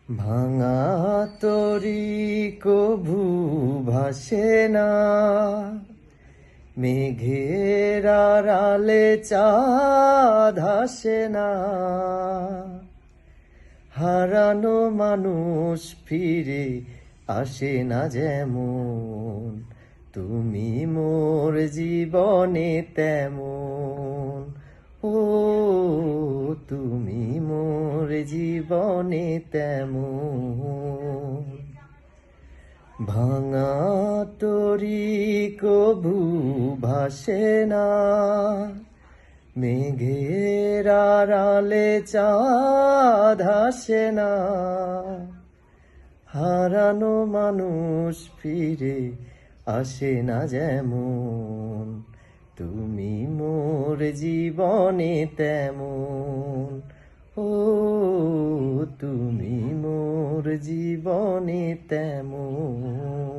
ভাঙা তরি কভু ভাসে না, মেঘের আড়ালে চাঁদ হাসে না। হারানো মানুষ ফিরে আসে না যেমন, তুমি মোর জীবনে তেমন। ও তুমি মোর জীবনে তেমন। ভাঙা তরি কভু ভাসে না, মেঘের আড়ালে চাঁদ হাসে না। হারানো মানুষ ফিরে আসে না যেমন, তুমি মোর জীবনে তেমন। ও তুমি মোর জীবনে তেমন।